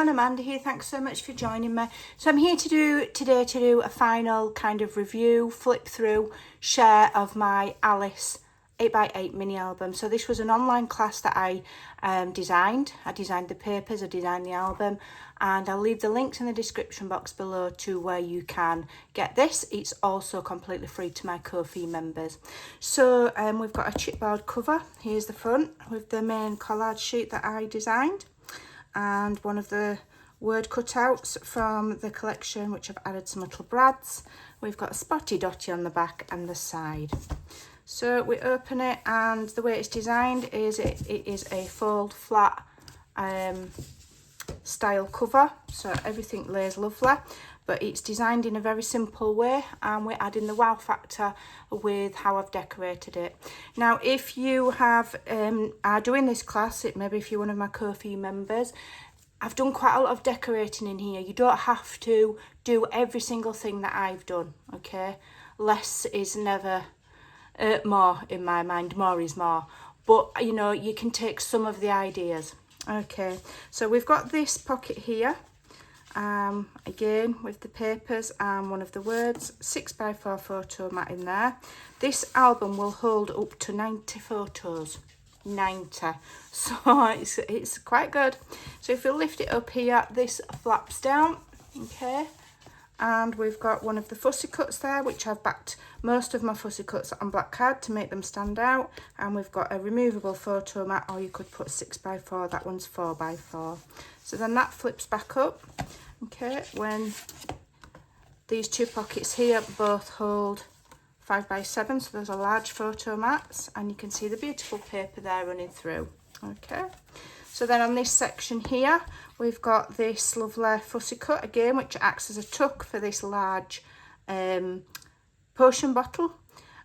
everyone, Amanda here. Thanks so much for joining me. So I'm here today to do a final kind of review, flip through, share of my Alice 8x8 mini album. So this was an online class that I designed. I designed the papers, I designed the album, and I'll leave the links in the description box below to where you can get this. It's also completely free to my Ko-fi members. So we've got a chipboard cover. Here's the front with the main collage sheet that I designed, and one of the word cutouts from the collection, which I've added some little brads. We've got a spotty dotty on the back and the side. So we open it, and the way it's designed is it is a fold flat style cover, so everything lays lovely, but it's designed in a very simple way, and we're adding the wow factor with how I've decorated it. Now if you are doing this class, maybe if you're one of my Ko-fi members, I've done quite a lot of decorating in here. You don't have to do every single thing that I've done, okay? Less is never more in my mind. More is more, but you know, you can take some of the ideas. Okay, so we've got this pocket here, again with the papers and one of the words, 6x4 photo mat in there. This album will hold up to 90 photos. 90, so it's quite good. So if you lift it up here, this flaps down, okay, and we've got one of the fussy cuts there, which I've backed most of my fussy cuts on black card to make them stand out, and we've got a removable photo mat, or you could put 6x4, that one's 4x4. So then that flips back up, okay, when these two pockets here both hold 5x7, so those are large photo mats, and you can see the beautiful paper there running through. Okay, so then on this section here, we've got this lovely fussy cut again, which acts as a tuck for this large potion bottle,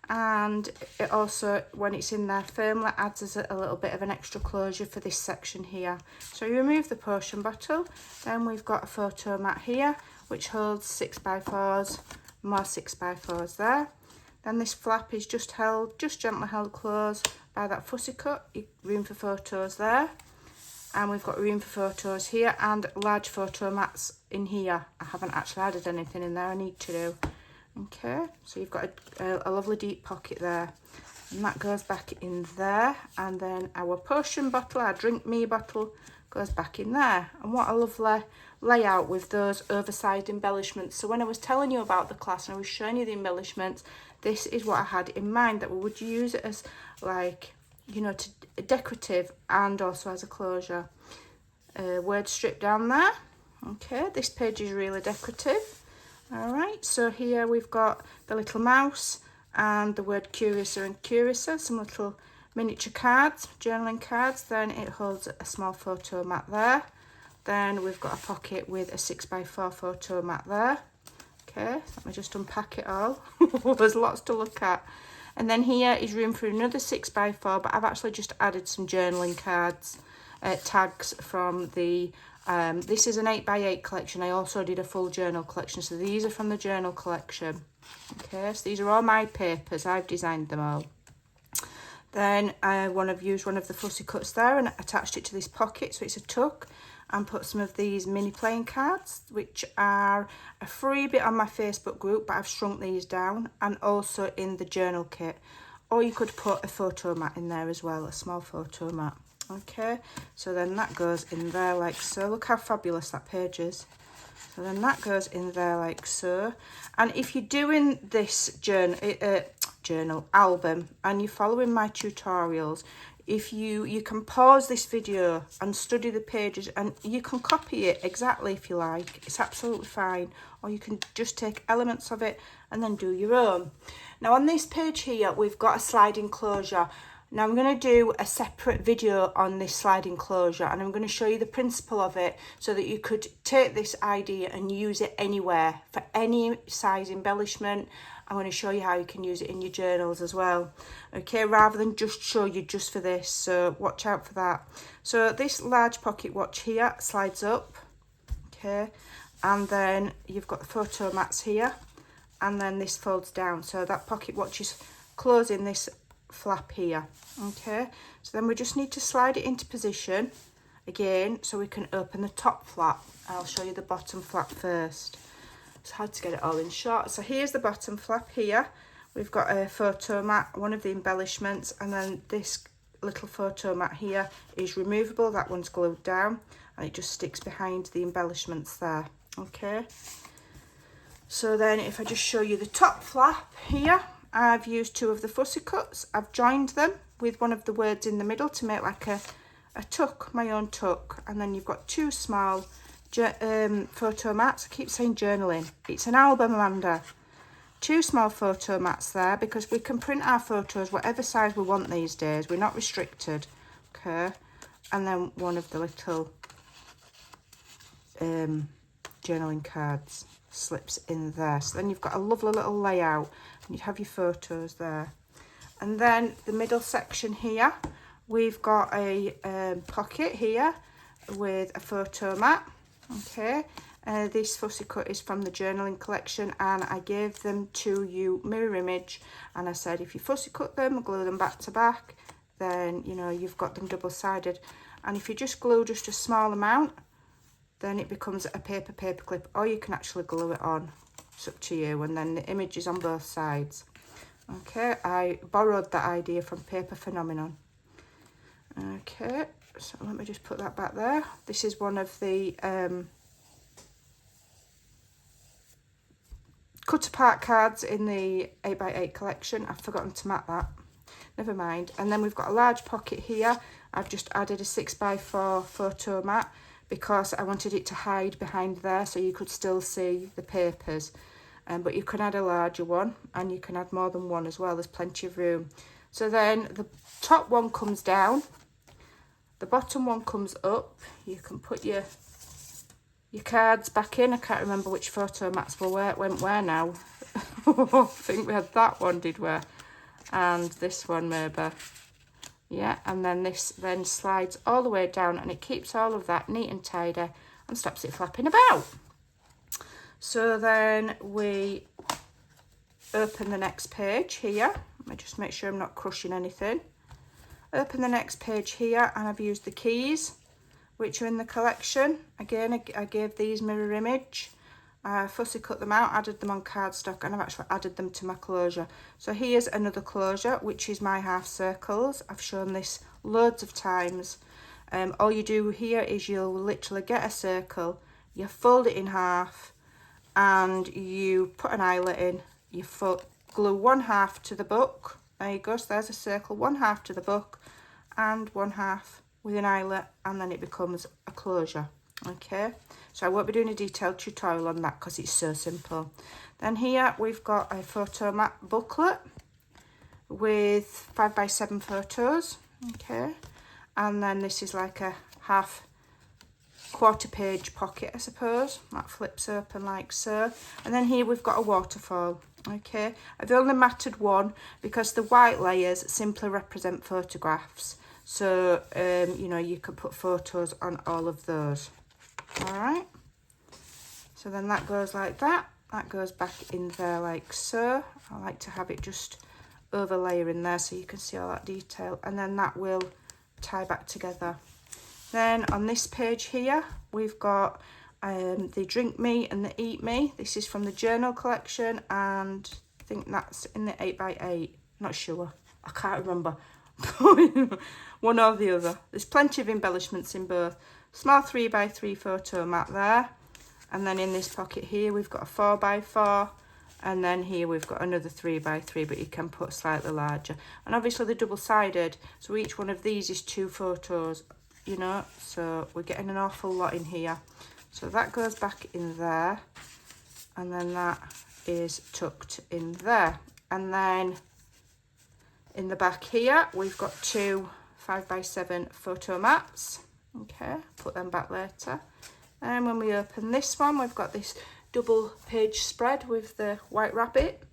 and it also, when it's in there firmly, adds as a little bit of an extra closure for this section here. So you remove the potion bottle, then we've got a photo mat here which holds 6x4s, more 6x4s there. Then this flap is just gently held closed by that fussy cut. Room for photos there, and we've got room for photos here and large photo mats in here. I haven't actually added anything in there, I need to do. Okay, so you've got a lovely deep pocket there, and that goes back in there, and then our potion bottle, our drink me bottle, goes back in there. And what a lovely layout with those oversized embellishments. So when I was telling you about the class and I was showing you the embellishments, this is what I had in mind, that we would use it as, like, you know, to decorative and also as a closure. Word strip down there. Okay, this page is really decorative. All right, so here we've got the little mouse and the word Curiouser and Curiouser, some little miniature cards, journaling cards. Then it holds a small photo mat there. Then we've got a pocket with a 6x4 photo mat there. Okay, let me just unpack it all. There's lots to look at. And then here is room for another 6x4, but I've actually just added some journaling cards, tags from the, this is an 8x8 collection. I also did a full journal collection, so these are from the journal collection. Okay, so these are all my papers, I've designed them all. Then I've used one of the fussy cuts there and attached it to this pocket, so it's a tuck, and put some of these mini playing cards, which are a freebie on my Facebook group, but I've shrunk these down, and also in the journal kit. Or you could put a photo mat in there as well, a small photo mat. Okay, so then that goes in there like so. Look how fabulous that page is. So then that goes in there like so. And if you're doing this journal album and you're following my tutorials, if you can pause this video and study the pages, and you can copy it exactly if you like, it's absolutely fine, or you can just take elements of it and then do your own. Now on this page here, we've got a sliding closure. Now I'm going to do a separate video on this sliding closure, and I'm going to show you the principle of it so that you could take this idea and use it anywhere for any size embellishment. I'm going to show you how you can use it in your journals as well, okay, rather than just show you just for this, so watch out for that. So this large pocket watch here slides up, okay, and then you've got the photo mats here, and then this folds down, so that pocket watch is closing this flap here. Okay, so then we just need to slide it into position again, so we can open the top flap. I'll show you the bottom flap first. It's hard to get it all in shot. So here's the bottom flap here. We've got a photo mat, one of the embellishments, and then this little photo mat here is removable. That one's glued down and it just sticks behind the embellishments there. Okay, so then if I just show you the top flap here, I've used 2 of the fussy cuts. I've joined them with one of the words in the middle to make like a tuck, my own tuck, and then you've got 2 small photo mats. I keep saying journaling, it's an album, Amanda. 2 small photo mats there, because we can print our photos whatever size we want these days. We're not restricted. Okay, and then one of the little journaling cards slips in there. So then you've got a lovely little layout and you have your photos there. And then the middle section here, we've got a pocket here with a photo mat. Okay, this fussy cut is from the journaling collection, and I gave them to you mirror image, and I said if you fussy cut them, glue them back to back, then you know you've got them double-sided. And if you just glue just a small amount, then it becomes a paper clip, or you can actually glue it on. It's up to you, and then the image is on both sides. Okay, I borrowed that idea from Paper Phenomenon. Okay, so let me just put that back there. This is one of the cut apart cards in the 8x8 collection. I've forgotten to mat that. Never mind. And then we've got a large pocket here. I've just added a 6x4 photo mat because I wanted it to hide behind there so you could still see the papers. But you can add a larger one, and you can add more than one as well. There's plenty of room. So then the top one comes down, the bottom one comes up. You can put your cards back in. I can't remember which photo mats went where now. I think we had that one, did we? And this one maybe. Yeah, and then this then slides all the way down, and it keeps all of that neat and tidy and stops it flapping about. So then we open the next page here. Let me just make sure I'm not crushing anything. Open the next page here, and I've used the keys which are in the collection. Again, I gave these mirror image. I fussy cut them out, added them on cardstock, and I've actually added them to my closure. So here's another closure, which is my half circles. I've shown this loads of times. All you do here is you'll literally get a circle, you fold it in half, and you put an eyelet in. You glue one half to the book. There you go, so there's a circle, one half to the book and one half with an eyelet, and then it becomes a closure. Okay, so I won't be doing a detailed tutorial on that because it's so simple. Then here we've got a photo mat booklet with 5x7 photos. Okay, and then this is like a quarter page pocket, I suppose. That flips open like so. And then here we've got a waterfall. Okay, I've only matted one because the white layers simply represent photographs. So, you know, you could put photos on all of those. All right. So then that goes like that. That goes back in there like so. I like to have it just overlay in there so you can see all that detail. And then that will tie back together. Then on this page here, we've got the Drink Me and the Eat Me. This is from the journal collection, and I think that's in the 8x8. Not sure. I can't remember. One or the other. There's plenty of embellishments in both. Small 3x3 photo mat there. And then in this pocket here, we've got a 4x4. And then here we've got another 3x3, but you can put slightly larger. And obviously they're double-sided, so each one of these is 2 photos, you know. So we're getting an awful lot in here. So that goes back in there, and then that is tucked in there. And then in the back here, we've got 2 5x7 photo mats. Okay, put them back later. And when we open this one, we've got this double page spread with the white rabbit.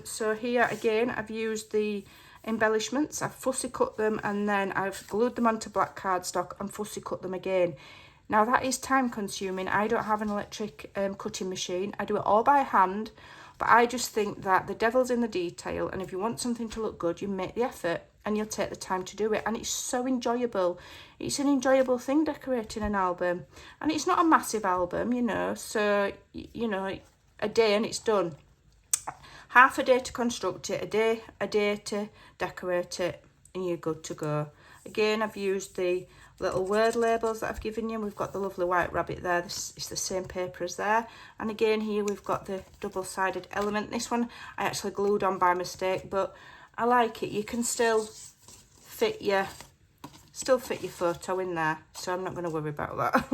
So here again, I've used the embellishments. I've fussy cut them, and then I've glued them onto black cardstock and fussy cut them again. Now that is time consuming. I don't have an electric cutting machine. I do it all by hand, but I just think that the devil's in the detail, and if you want something to look good, you make the effort. and you'll take the time to do it, and it's so enjoyable. It's an enjoyable thing decorating an album, and it's not a massive album, you know, so you know, a day and it's done. Half a day to construct it, a day to decorate it, and you're good to go. Again, I've used the little word labels that I've given you. We've got the lovely white rabbit there. This is the same paper as there. And again, here we've got the double-sided element. This one I actually glued on by mistake, but I like it. You can still fit your photo in there, so I'm not going to worry about that.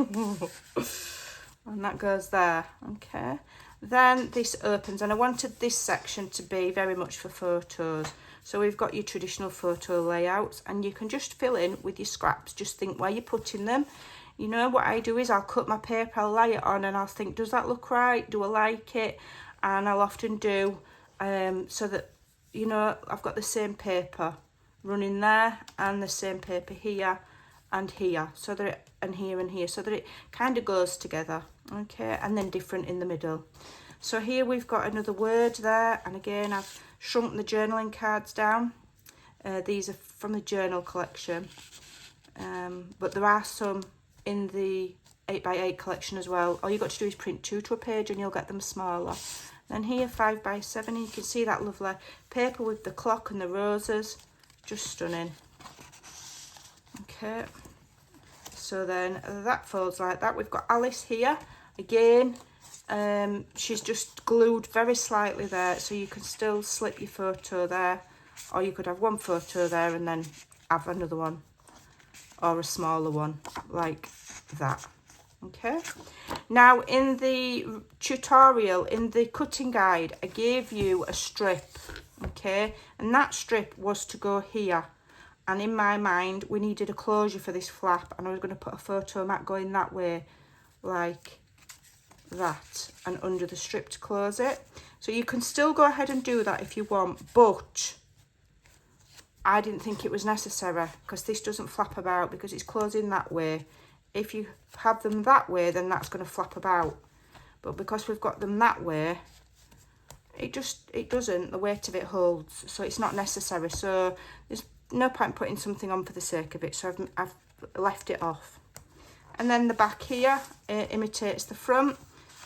And that goes there. Okay. Then this opens, and I wanted this section to be very much for photos. So we've got your traditional photo layouts, and you can just fill in with your scraps. Just think where you're putting them. You know, what I do is I'll cut my paper, I'll lay it on, and I'll think, does that look right? Do I like it? And I'll often do so that, you know, I've got the same paper running there and the same paper here and here, so that it, and here, so that it kind of goes together. Okay, and then different in the middle. So here we've got another word there, and again I've shrunk the journaling cards down. These are from the journal collection, but there are some in the 8x8 collection as well. All you've got to do is print 2 to a page and you'll get them smaller. Then here 5x7, you can see that lovely paper with the clock and the roses, just stunning. Okay, so then that folds like that. We've got Alice here again. She's just glued very slightly there, so you can still slip your photo there, or you could have one photo there and then have another one, or a smaller one like that. Okay, now in the tutorial, in the cutting guide, I gave you a strip, okay, and that strip was to go here, and in my mind we needed a closure for this flap, and I was going to put a photo mat going that way like that, and under the strip to close it. So you can still go ahead and do that if you want, but I didn't think it was necessary because this doesn't flap about because it's closing that way. If you have them that way, then that's going to flap about, but because we've got them that way, it doesn't, the weight of it holds, so it's not necessary. So there's no point putting something on for the sake of it, so I've left it off. And then the back here, it imitates the front.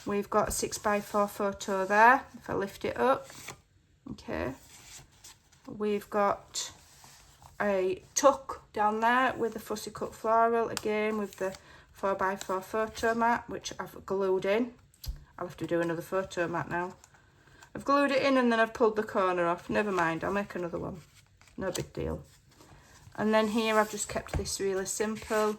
We've got a 6x4 photo there, if I lift it up. Okay, we've got a tuck down there with a fussy cut floral, again with the 4x4 photo mat, which I've glued in. I'll have to do another photo mat now. I've glued it in and then I've pulled the corner off. Never mind, I'll make another one. No big deal. And then here I've just kept this really simple,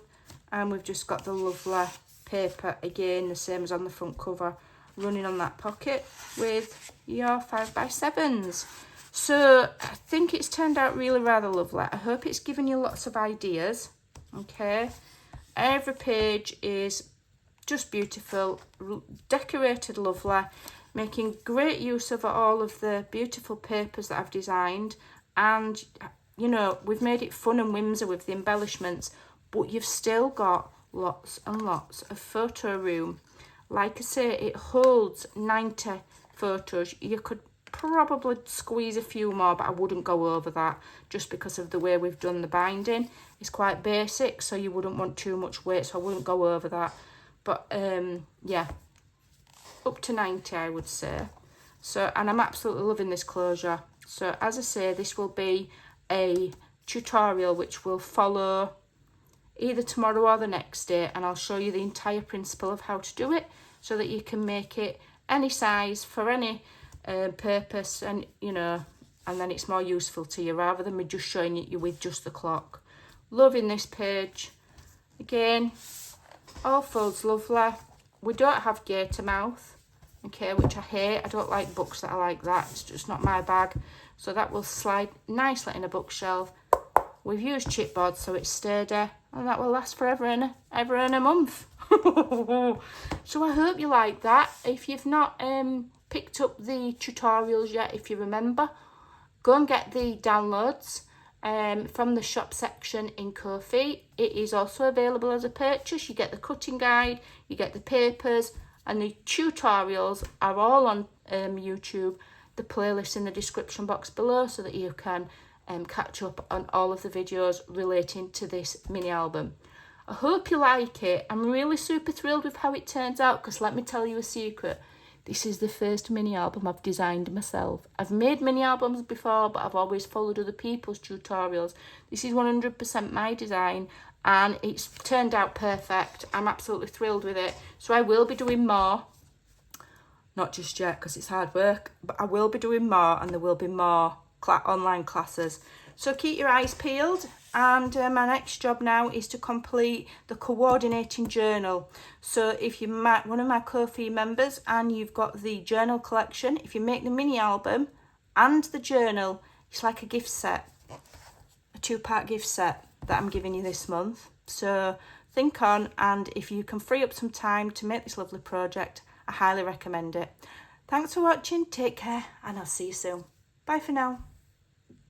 and we've just got the lovely paper, again the same as on the front cover, running on that pocket with your 5x7s. So I think it's turned out really rather lovely. I hope it's given you lots of ideas. Okay, every page is just beautiful, decorated lovely, making great use of all of the beautiful papers that I've designed, and you know, we've made it fun and whimsy with the embellishments, but you've still got lots and lots of photo room. Like I say, it holds 90 photos. You could probably squeeze a few more, but I wouldn't go over that just because of the way we've done the binding. It's quite basic, so you wouldn't want too much weight, so I wouldn't go over that. But yeah, up to 90 I would say. So, and I'm absolutely loving this closure. So as I say, this will be a tutorial which will follow either tomorrow or the next day, and I'll show you the entire principle of how to do it so that you can make it any size for any purpose, and you know, and then it's more useful to you rather than me just showing you with just the clock. Loving this page. Again, all folds lovely. We don't have gator mouth, okay, which I hate. I don't like books that are like that. It's just not my bag. So that will slide nicely in a bookshelf. We've used chipboard so it's sturdy, and that will last forever and ever and a month. So I hope you like that. If you've not picked up the tutorials yet, if you remember, go and get the downloads from the shop section in Ko-fi. It is also available as a purchase. You get the cutting guide, you get the papers, and the tutorials are all on YouTube. The playlist in the description box below, so that you can catch up on all of the videos relating to this mini album. I hope you like it. I'm really super thrilled with how it turns out, because let me tell you a secret. This is the first mini album I've designed myself. I've made mini albums before, but I've always followed other people's tutorials. This is 100% my design, and it's turned out perfect. I'm absolutely thrilled with it. So I will be doing more. Not just yet, because it's hard work, but I will be doing more, and there will be more online classes. So keep your eyes peeled, and my next job now is to complete the coordinating journal. So if you're one of my Ko-fi members and you've got the journal collection, if you make the mini album and the journal, it's like a gift set, a 2-part gift set that I'm giving you this month. So think on, and if you can free up some time to make this lovely project, I highly recommend it. Thanks for watching, take care, and I'll see you soon. Bye for now.